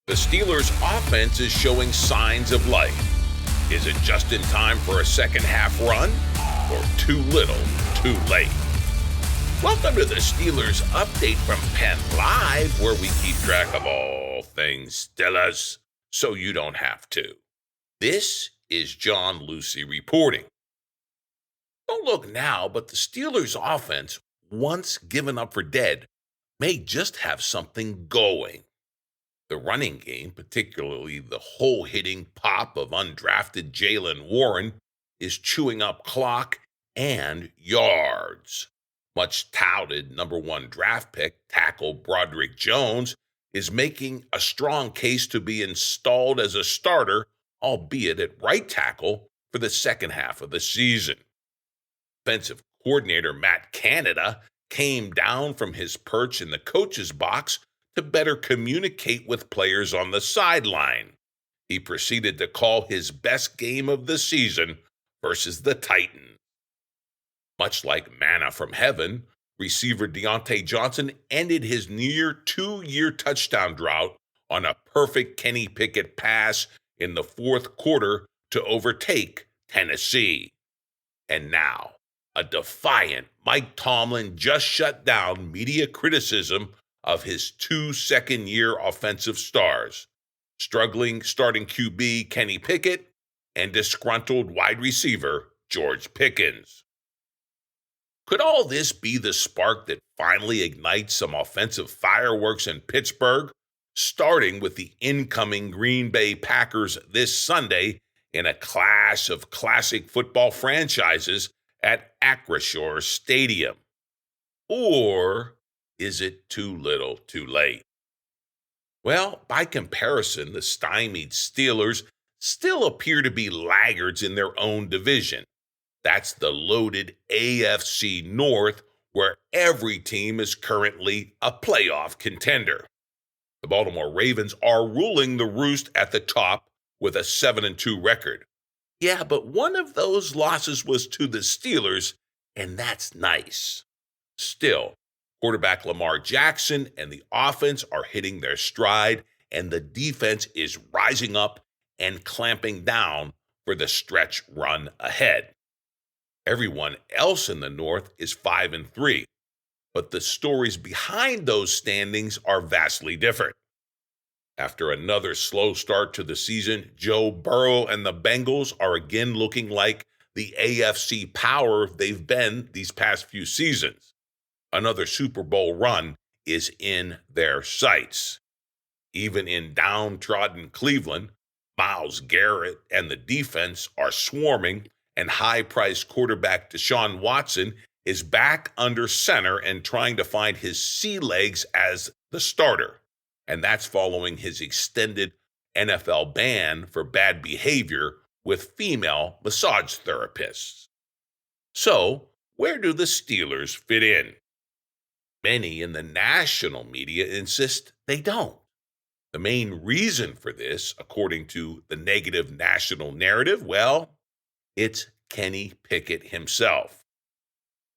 The Steelers' offense is showing signs of life. Is it just in time for a second-half run, or too little, too late? Welcome to the Steelers update from PennLive, where we keep track of all things Steelers, so you don't have to. This is John Lucy reporting. Don't look now, but the Steelers' offense, once given up for dead, may just have something going. The running game, particularly the hole-hitting pop of undrafted Jaylen Warren, is chewing up clock and yards. Much-touted number 1 draft pick tackle Broderick Jones is making a strong case to be installed as a starter, albeit at right tackle, for the second half of the season. Offensive coordinator Matt Canada came down from his perch in the coach's box to better communicate with players on the sideline. He proceeded to call his best game of the season versus the Titans. Much like manna from heaven, receiver Deontay Johnson ended his near 2-year touchdown drought on a perfect Kenny Pickett pass in the fourth quarter to overtake Tennessee. And now, a defiant Mike Tomlin just shut down media criticism of his 2 second-year offensive stars, struggling starting QB Kenny Pickett and disgruntled wide receiver George Pickens. Could all this be the spark that finally ignites some offensive fireworks in Pittsburgh, starting with the incoming Green Bay Packers this Sunday in a clash of classic football franchises at Acrisure Stadium? Or is it too little, too late? Well, by comparison, the stymied Steelers still appear to be laggards in their own division. That's the loaded AFC North, where every team is currently a playoff contender. The Baltimore Ravens are ruling the roost at the top with a 7-2 record. Yeah, but one of those losses was to the Steelers, and that's nice. Still, quarterback Lamar Jackson and the offense are hitting their stride, and the defense is rising up and clamping down for the stretch run ahead. Everyone else in the North is 5-3, but the stories behind those standings are vastly different. After another slow start to the season, Joe Burrow and the Bengals are again looking like the AFC power they've been these past few seasons. Another Super Bowl run is in their sights. Even in downtrodden Cleveland, Myles Garrett and the defense are swarming, and high-priced quarterback Deshaun Watson is back under center and trying to find his sea legs as the starter. And that's following his extended NFL ban for bad behavior with female massage therapists. So, where do the Steelers fit in? Many in the national media insist they don't. The main reason for this, according to the negative national narrative, well, it's Kenny Pickett himself.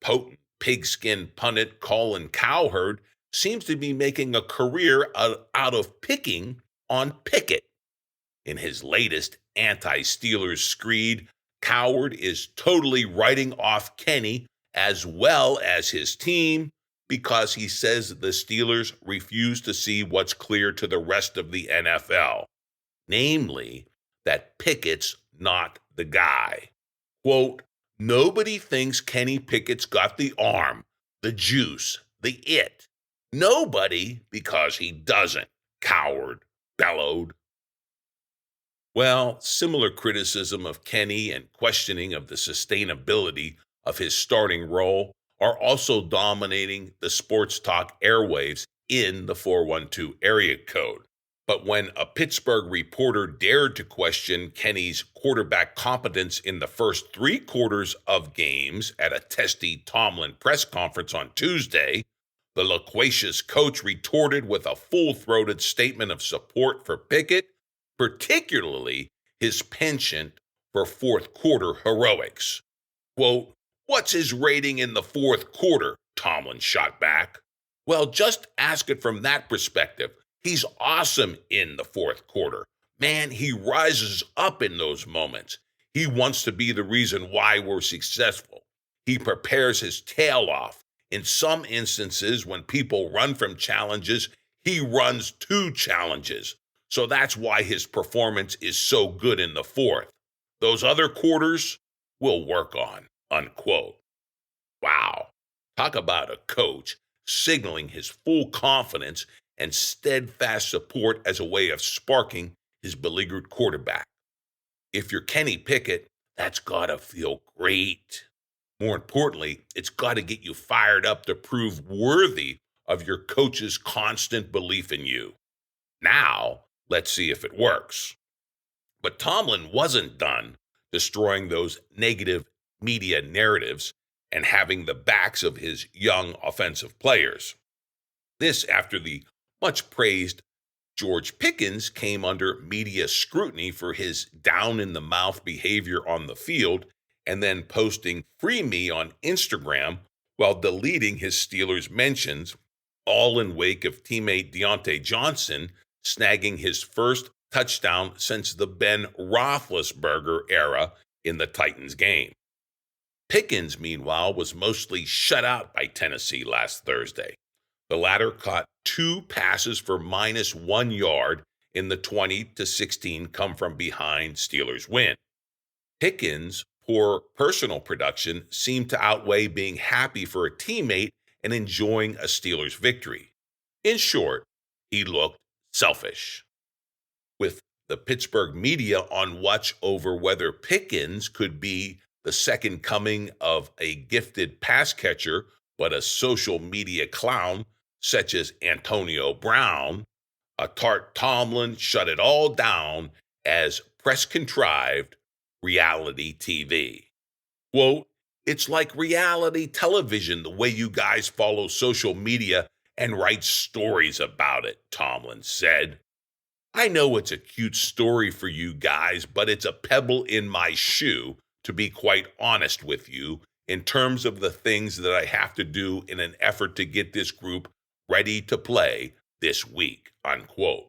Potent pigskin pundit Colin Cowherd seems to be making a career out of picking on Pickett. In his latest anti-Steelers screed, Cowherd is totally writing off Kenny as well as his team because he says the Steelers refuse to see what's clear to the rest of the NFL, namely that Pickett's not the guy. Quote, nobody thinks Kenny Pickett's got the arm, the juice, the it. Nobody, because he doesn't, Cowherd bellowed. Well, similar criticism of Kenny and questioning of the sustainability of his starting role are also dominating the sports talk airwaves in the 412 area code. But when a Pittsburgh reporter dared to question Kenny's quarterback competence in the first 3 quarters of games at a testy Tomlin press conference on Tuesday, the loquacious coach retorted with a full-throated statement of support for Pickett, particularly his penchant for fourth quarter heroics. Quote, what's his rating in the fourth quarter? Tomlin shot back. Well, just ask it from that perspective. He's awesome in the fourth quarter. Man, he rises up in those moments. He wants to be the reason why we're successful. He prepares his tail off. In some instances, when people run from challenges, he runs to challenges. So that's why his performance is so good in the fourth. Those other quarters, we'll work on, unquote. Wow. Talk about a coach signaling his full confidence and steadfast support as a way of sparking his beleaguered quarterback. If you're Kenny Pickett, that's got to feel great. More importantly, it's got to get you fired up to prove worthy of your coach's constant belief in you. Now, let's see if it works. But Tomlin wasn't done destroying those negative media narratives and having the backs of his young offensive players. This after the much praised George Pickens came under media scrutiny for his down-in-the-mouth behavior on the field and then posting "Free Me" on Instagram while deleting his Steelers mentions, all in wake of teammate Deontay Johnson snagging his first touchdown since the Ben Roethlisberger era in the Titans game. Pickens, meanwhile, was mostly shut out by Tennessee last Thursday. The latter caught 2 passes for -1 yard in the 20-16 come-from-behind Steelers win. Pickens' poor personal production seemed to outweigh being happy for a teammate and enjoying a Steelers victory. In short, he looked selfish. With the Pittsburgh media on watch over whether Pickens could be the second coming of a gifted pass catcher but a social media clown such as Antonio Brown, a tart Tomlin shut it all down as press-contrived reality TV. Quote, "It's like reality television the way you guys follow social media and write stories about it," Tomlin said. "I know it's a cute story for you guys, but it's a pebble in my shoe, to be quite honest with you, in terms of the things that I have to do in an effort to get this group ready to play this week," unquote.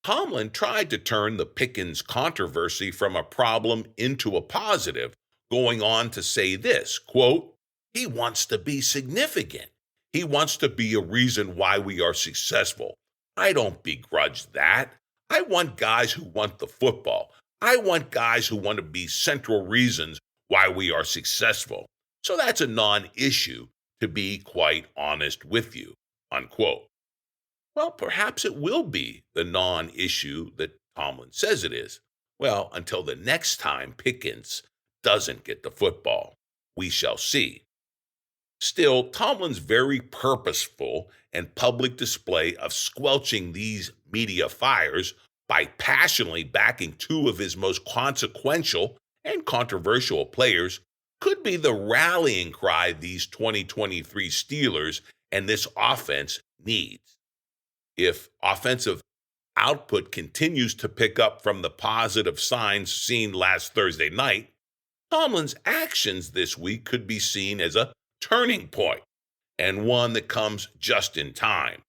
Tomlin tried to turn the Pickens controversy from a problem into a positive, going on to say this, quote, "He wants to be significant. He wants to be a reason why we are successful. I don't begrudge that. I want guys who want the football. I want guys who want to be central reasons why we are successful. So that's a non-issue, to be quite honest with you," unquote. Well, perhaps it will be the non-issue that Tomlin says it is. Well, until the next time Pickens doesn't get the football, we shall see. Still, Tomlin's very purposeful and public display of squelching these media fires by passionately backing 2 of his most consequential and controversial players could be the rallying cry these 2023 Steelers and this offense needs. If offensive output continues to pick up from the positive signs seen last Thursday night, Tomlin's actions this week could be seen as a turning point, and one that comes just in time.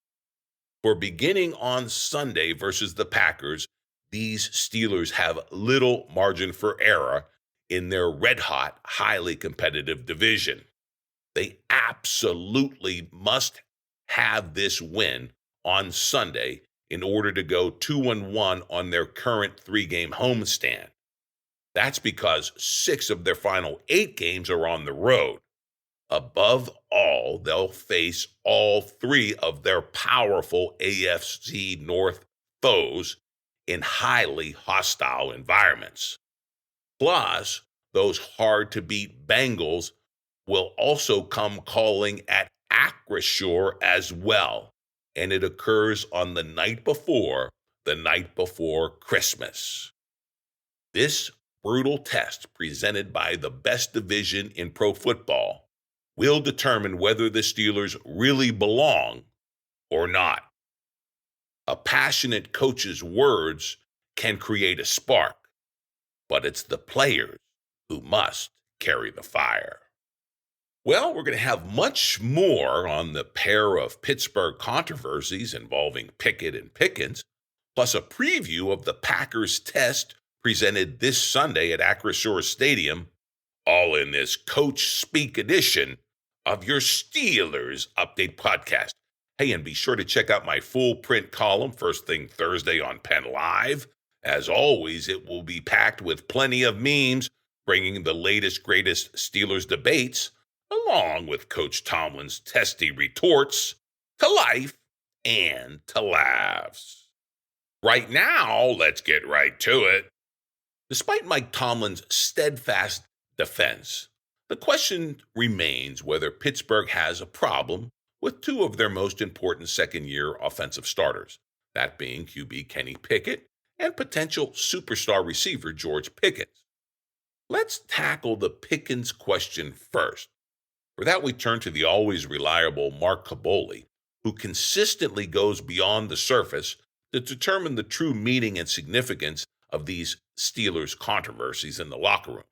For beginning on Sunday versus the Packers, these Steelers have little margin for error in their red-hot, highly competitive division. They absolutely must have this win on Sunday in order to go 2-1 on their current 3-game homestand. That's because 6 of their final 8 games are on the road. Above all, they'll face all 3 of their powerful AFC North foes in highly hostile environments. Plus, those hard-to-beat Bengals will also come calling at Acrisure as well, and it occurs on the night before Christmas. This brutal test presented by the best division in pro football will determine whether the Steelers really belong or not. A passionate coach's words can create a spark, but it's the players who must carry the fire. Well, we're going to have much more on the pair of Pittsburgh controversies involving Pickett and Pickens, plus a preview of the Packers test presented this Sunday at Acrisure Stadium, all in this Coach Speak edition of your Steelers Update podcast. Hey, and be sure to check out my full print column first thing Thursday on Penn Live. As always, it will be packed with plenty of memes, bringing the latest, greatest Steelers debates, along with Coach Tomlin's testy retorts, to life and to laughs. Right now, let's get right to it. Despite Mike Tomlin's steadfast defense, the question remains whether Pittsburgh has a problem with two of their most important second-year offensive starters, that being QB Kenny Pickett and potential superstar receiver George Pickens. Let's tackle the Pickens question first. For that, we turn to the always reliable Mark Kaboly, who consistently goes beyond the surface to determine the true meaning and significance of these Steelers controversies in the locker room.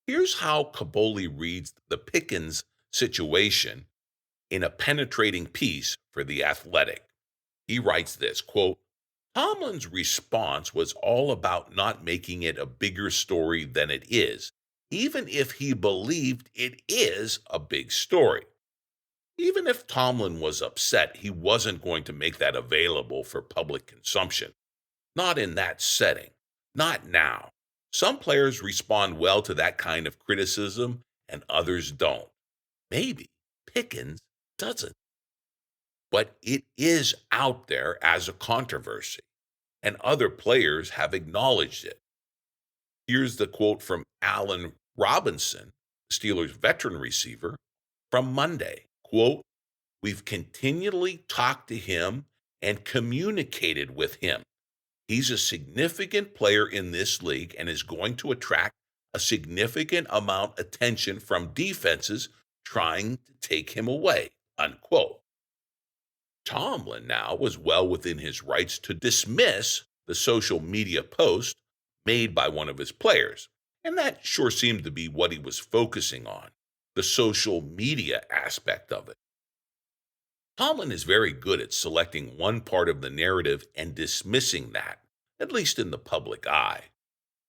Here's how Kaboly reads the Pickens situation in a penetrating piece for The Athletic. He writes this, quote, Tomlin's response was all about not making it a bigger story than it is, even if he believed it is a big story. Even if Tomlin was upset, he wasn't going to make that available for public consumption. Not in that setting. Not now. Some players respond well to that kind of criticism and others don't. Maybe Pickens doesn't. But it is out there as a controversy, and other players have acknowledged it. Here's the quote from Allen Robinson, Steelers veteran receiver, from Monday. Quote, we've continually talked to him and communicated with him. He's a significant player in this league and is going to attract a significant amount of attention from defenses trying to take him away, unquote. Tomlin now was well within his rights to dismiss the social media post made by one of his players, and that sure seemed to be what he was focusing on, the social media aspect of it. Tomlin is very good at selecting one part of the narrative and dismissing that, at least in the public eye.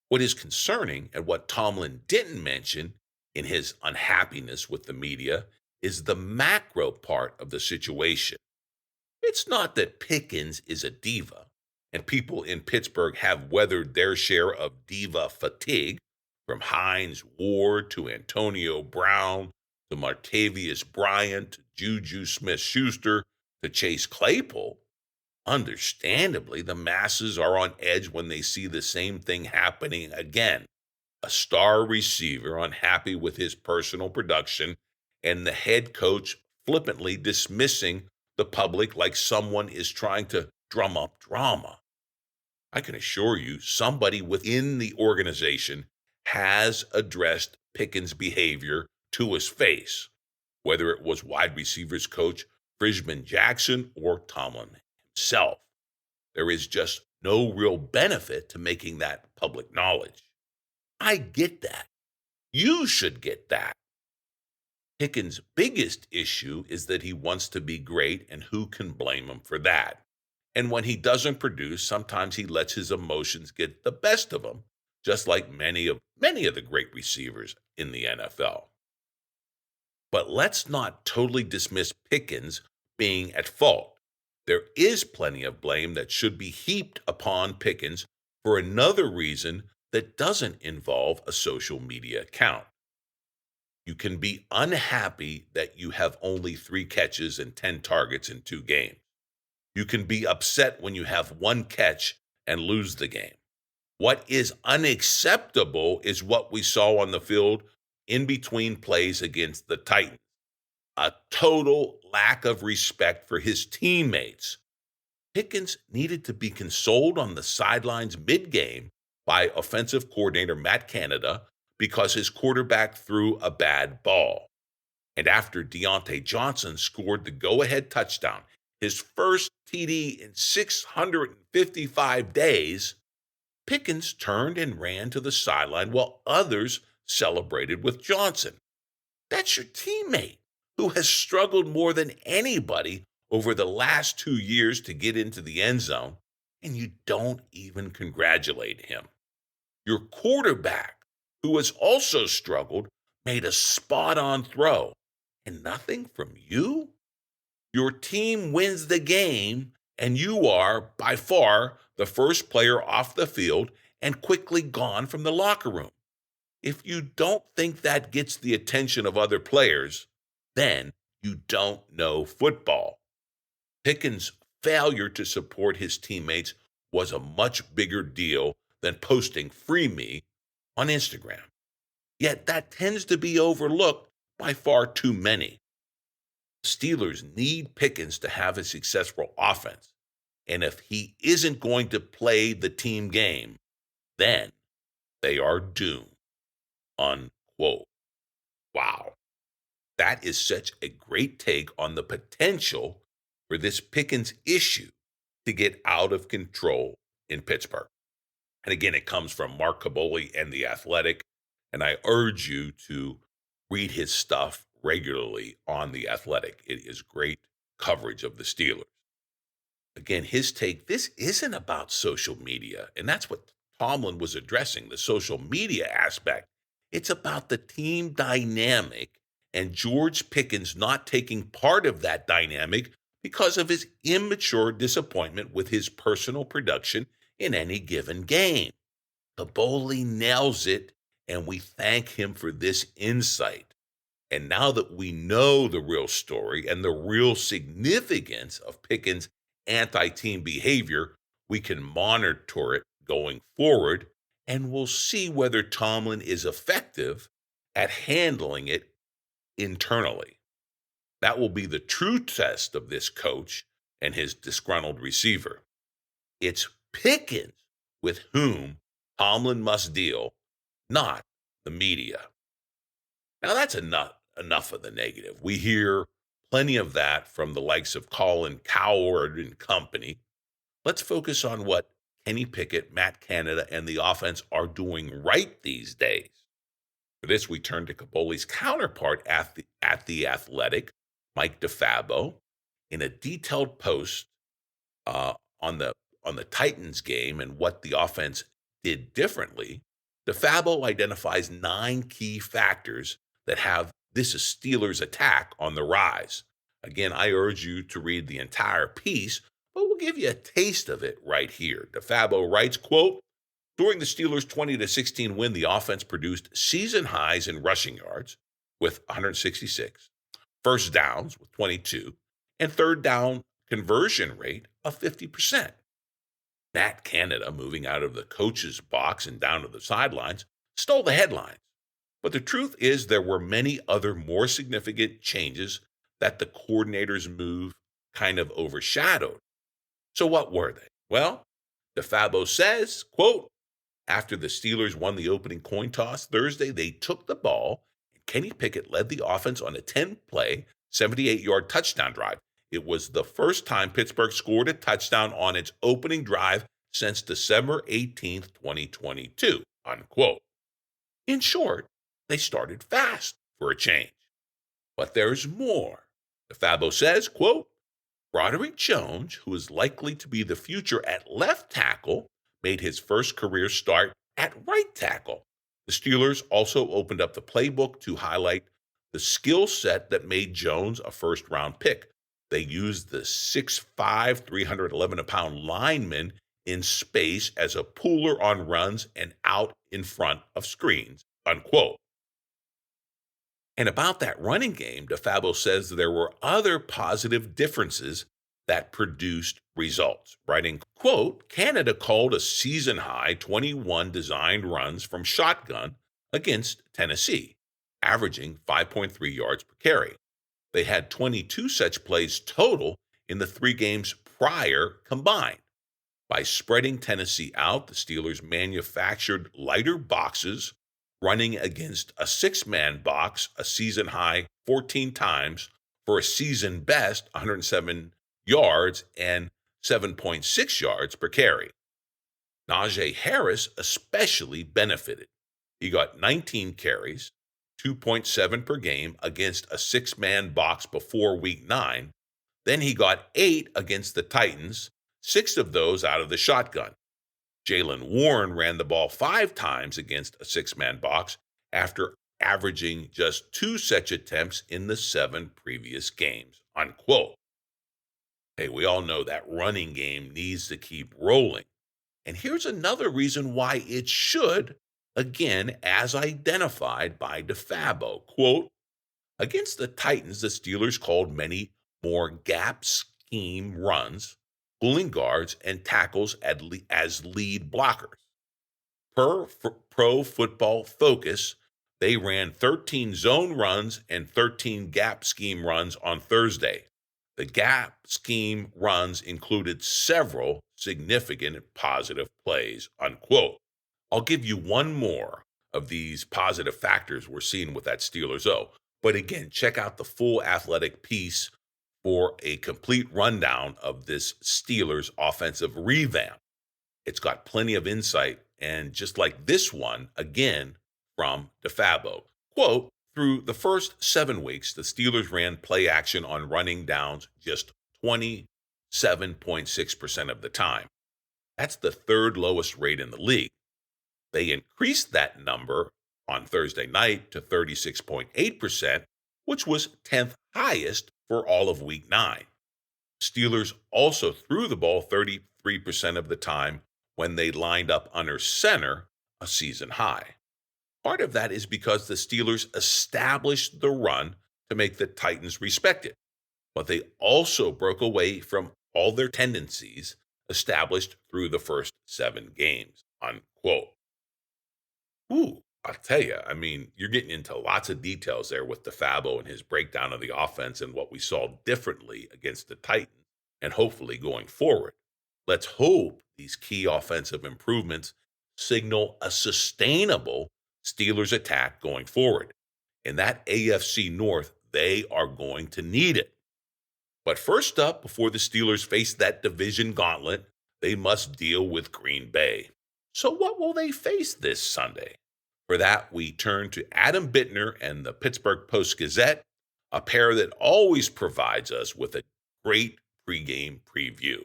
What is concerning, and what Tomlin didn't mention in his unhappiness with the media, is the macro part of the situation. It's not that Pickens is a diva, and people in Pittsburgh have weathered their share of diva fatigue, from Hines Ward to Antonio Brown to Martavius Bryant to Juju Smith-Schuster to Chase Claypool. Understandably, the masses are on edge when they see the same thing happening again. A star receiver unhappy with his personal production, and the head coach flippantly dismissing the public like someone is trying to drum up drama. I can assure you, somebody within the organization has addressed Pickens' behavior to his face, whether it was wide receivers coach Fridgman Jackson or Tomlin himself. There is just no real benefit to making that public knowledge. I get that. You should get that. Pickens' biggest issue is that he wants to be great, and who can blame him for that? And when he doesn't produce, sometimes he lets his emotions get the best of him, just like many of the great receivers in the NFL. But let's not totally dismiss Pickens being at fault. There is plenty of blame that should be heaped upon Pickens for another reason that doesn't involve a social media account. You can be unhappy that you have only 3 catches and 10 targets in 2 games. You can be upset when you have 1 catch and lose the game. What is unacceptable is what we saw on the field in between plays against the Titans. A total lack of respect for his teammates. Pickens needed to be consoled on the sidelines mid-game by offensive coordinator Matt Canada because his quarterback threw a bad ball. And after Deontay Johnson scored the go-ahead touchdown, his first TD in 655 days, Pickens turned and ran to the sideline while others celebrated with Johnson. That's your teammate who has struggled more than anybody over the last 2 years to get into the end zone, and you don't even congratulate him. Your quarterback, who has also struggled, made a spot on throw, and nothing from you? Your team wins the game, and you are, by far, the first player off the field and quickly gone from the locker room. If you don't think that gets the attention of other players, then you don't know football. Pickens' failure to support his teammates was a much bigger deal than posting "free me" on Instagram. Yet that tends to be overlooked by far too many. Steelers need Pickens to have a successful offense. And if he isn't going to play the team game, then they are doomed. Unquote. Wow. That is such a great take on the potential for this Pickens issue to get out of control in Pittsburgh. And again, it comes from Mark Caboli and The Athletic. And I urge you to read his stuff regularly on The Athletic. It is great coverage of the Steelers. Again, his take, this isn't about social media. And that's what Tomlin was addressing, the social media aspect. It's about the team dynamic and George Pickens not taking part of that dynamic because of his immature disappointment with his personal production in any given game. Caboli nails it, and we thank him for this insight. And now that we know the real story and the real significance of Pickens' anti-team behavior, we can monitor it going forward, and we'll see whether Tomlin is effective at handling it internally. That will be the true test of this coach and his disgruntled receiver. It's Pickens with whom Tomlin must deal, not the media. Now, that's enough of the negative. We hear plenty of that from the likes of Colin Cowherd and company. Let's focus on what Kenny Pickett, Matt Canada, and the offense are doing right these days. For this, we turn to Caboli's counterpart at the Athletic, Mike DeFabo, in a detailed post on the Titans game and what the offense did differently. DeFabo identifies 9 key factors that have this Steelers attack on the rise. Again, I urge you to read the entire piece, but we'll give you a taste of it right here. DeFabo writes, quote, during the Steelers' 20-16 win, the offense produced season highs in rushing yards with 166, first downs with 22, and third down conversion rate of 50%. Matt Canada, moving out of the coach's box and down to the sidelines, stole the headlines. But the truth is there were many other more significant changes that the coordinator's move kind of overshadowed. So what were they? Well, DeFabo says, quote, after the Steelers won the opening coin toss Thursday, they took the ball, and Kenny Pickett led the offense on a 10-play, 78-yard touchdown drive. It was the first time Pittsburgh scored a touchdown on its opening drive since December 18th, 2022, unquote. In short, they started fast for a change. But there's more. DeFabo says, quote, Broderick Jones, who is likely to be the future at left tackle, made his first career start at right tackle. The Steelers also opened up the playbook to highlight the skill set that made Jones a first-round pick. They used the 6'5", 311-pound lineman in space as a pooler on runs and out in front of screens, unquote. And about that running game, DeFabo says there were other positive differences that produced results, writing, quote, Canada called a season-high 21 designed runs from shotgun against Tennessee, averaging 5.3 yards per carry. They had 22 such plays total in the 3 games prior combined. By spreading Tennessee out, the Steelers manufactured lighter boxes, running against a 6-man box a season-high 14 times for a season-best 107 yards and 7.6 yards per carry. Najee Harris especially benefited. He got 19 carries, 2.7 per game against a six-man box before week 9. Then he got 8 against the Titans, 6 of those out of the shotgun. Jaylen Warren ran the ball 5 times against a six-man box after averaging just 2 such attempts in the 7 previous games, unquote. Hey, we all know that running game needs to keep rolling. And here's another reason why it should, again, as identified by DeFabo. Quote, against the Titans, the Steelers called many more gap scheme runs, pulling guards and tackles as lead blockers. Per Pro Football Focus, they ran 13 zone runs and 13 gap scheme runs on Thursday. The gap scheme runs included several significant positive plays, unquote. I'll give you one more of these positive factors we're seeing with that Steelers O. But again, check out the full athletic piece for a complete rundown of this Steelers offensive revamp. It's got plenty of insight, and just like this one, again, from DeFabo. Quote, through the first 7 weeks, the Steelers ran play action on running downs just 27.6% of the time. That's the third lowest rate in the league. They increased that number on Thursday night to 36.8%, which was 10th highest for all of week 9. Steelers also threw the ball 33% of the time when they lined up under center, a season high. Part of that is because the Steelers established the run to make the Titans respect it, but they also broke away from all their tendencies established through the first 7 games, unquote. Ooh, I'll tell you, you're getting into lots of details there with DeFabo and his breakdown of the offense and what we saw differently against the Titans, and hopefully going forward. Let's hope these key offensive improvements signal a sustainable Steelers attack going forward. In that AFC North, they are going to need it. But first up, before the Steelers face that division gauntlet, they must deal with Green Bay. So what will they face this Sunday? For that, we turn to Adam Bittner and the Pittsburgh Post-Gazette, a pair that always provides us with a great pregame preview.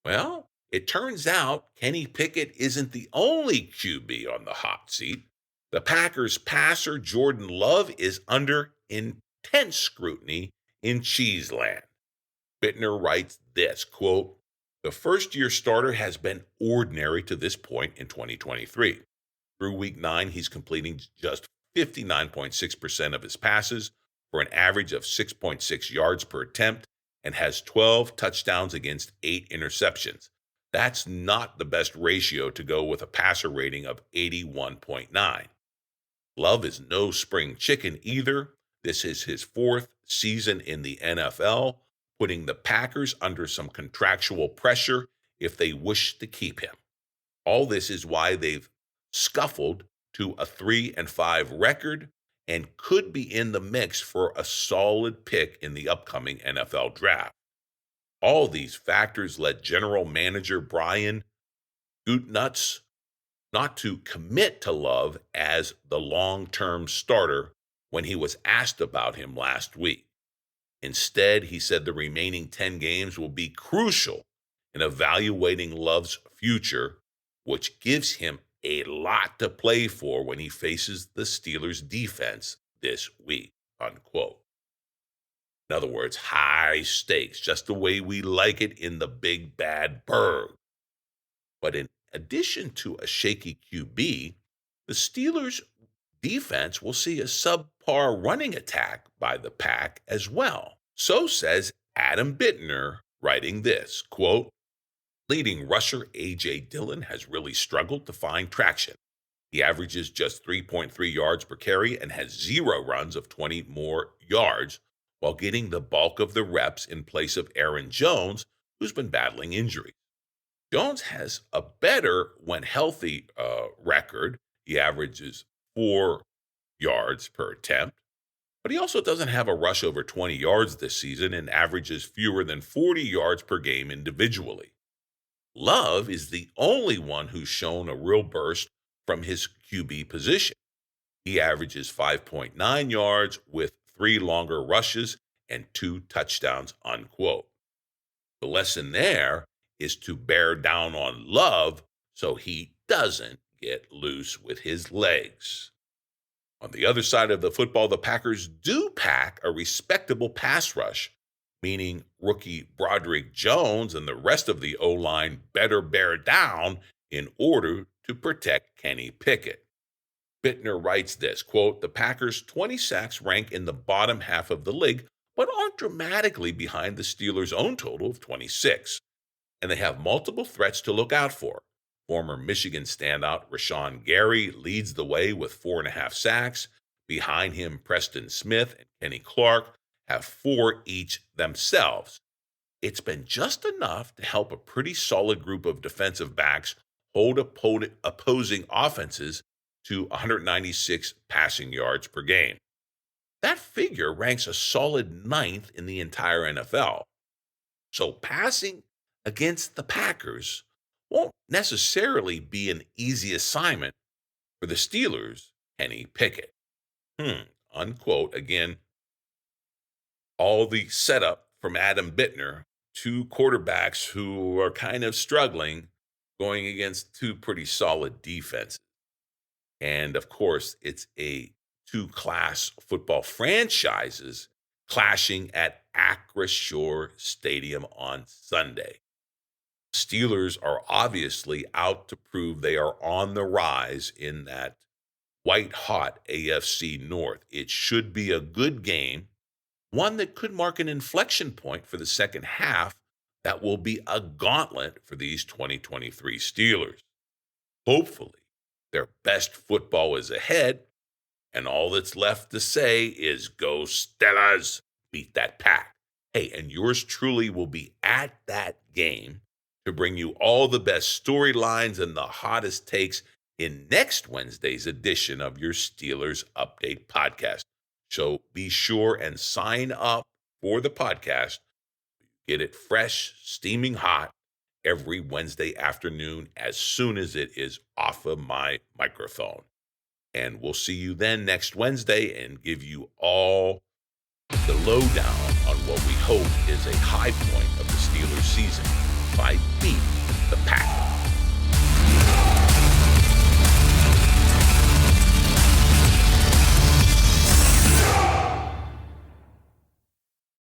Well, it turns out Kenny Pickett isn't the only QB on the hot seat. The Packers' passer Jordan Love is under intense scrutiny in Cheeseland. Bittner writes this, quote, the first-year starter has been ordinary to this point in 2023. Through week 9, he's completing just 59.6% of his passes for an average of 6.6 yards per attempt and has 12 touchdowns against 8 interceptions. That's not the best ratio to go with a passer rating of 81.9. Love is no spring chicken either. This is his 4th season in the NFL, putting the Packers under some contractual pressure if they wish to keep him. All this is why they've scuffled to a 3-5 record and could be in the mix for a solid pick in the upcoming NFL draft. All these factors led general manager Brian Gutekunst not to commit to Love as the long-term starter when he was asked about him last week. Instead, he said the remaining 10 games will be crucial in evaluating Love's future, which gives him a lot to play for when he faces the Steelers' defense this week, unquote. In other words, high stakes, just the way we like it in the big bad burg. But in addition to a shaky QB, the Steelers' defense will see a subpar running attack by the Pack as well. So says Adam Bittner, writing this, quote, leading rusher A.J. Dillon has really struggled to find traction. He averages just 3.3 yards per carry and has 0 runs of 20 more yards while getting the bulk of the reps in place of Aaron Jones, who's been battling injury. Jones has a better, when healthy, record. He averages 4 yards per attempt, but he also doesn't have a rush over 20 yards this season and averages fewer than 40 yards per game individually. Love is the only one who's shown a real burst from his QB position. He averages 5.9 yards with 3 longer rushes and 2 touchdowns, unquote. The lesson there is to bear down on Love so he doesn't get loose with his legs. On the other side of the football, the Packers do pack a respectable pass rush, meaning rookie Broderick Jones and the rest of the O-line better bear down in order to protect Kenny Pickett. Bittner writes this, quote, "The Packers' 20 sacks rank in the bottom half of the league, but aren't dramatically behind the Steelers' own total of 26. And they have multiple threats to look out for. Former Michigan standout Rashawn Gary leads the way with 4.5 sacks. Behind him, Preston Smith and Kenny Clark have 4 each themselves. It's been just enough to help a pretty solid group of defensive backs hold opposing offenses to 196 passing yards per game. That figure ranks a solid 9th in the entire NFL. So passing against the Packers won't necessarily be an easy assignment for the Steelers' Kenny Pickett." Unquote. Again, all the setup from Adam Bittner, 2 quarterbacks who are kind of struggling going against 2 pretty solid defenses. And of course, it's a 2-class football franchises clashing at Acrisure Stadium on Sunday. Steelers are obviously out to prove they are on the rise in that white-hot AFC North. It should be a good game, one that could mark an inflection point for the second half that will be a gauntlet for these 2023 Steelers. Hopefully, their best football is ahead, and all that's left to say is go Steelers, beat that Pack. Hey, and yours truly will be at that game to bring you all the best storylines and the hottest takes in next Wednesday's edition of your Steelers Update podcast. So be sure and sign up for the podcast. Get it fresh, steaming hot every Wednesday afternoon as soon as it is off of my microphone. And we'll see you then next Wednesday and give you all the lowdown on what we hope is a high point of the Steelers season by beat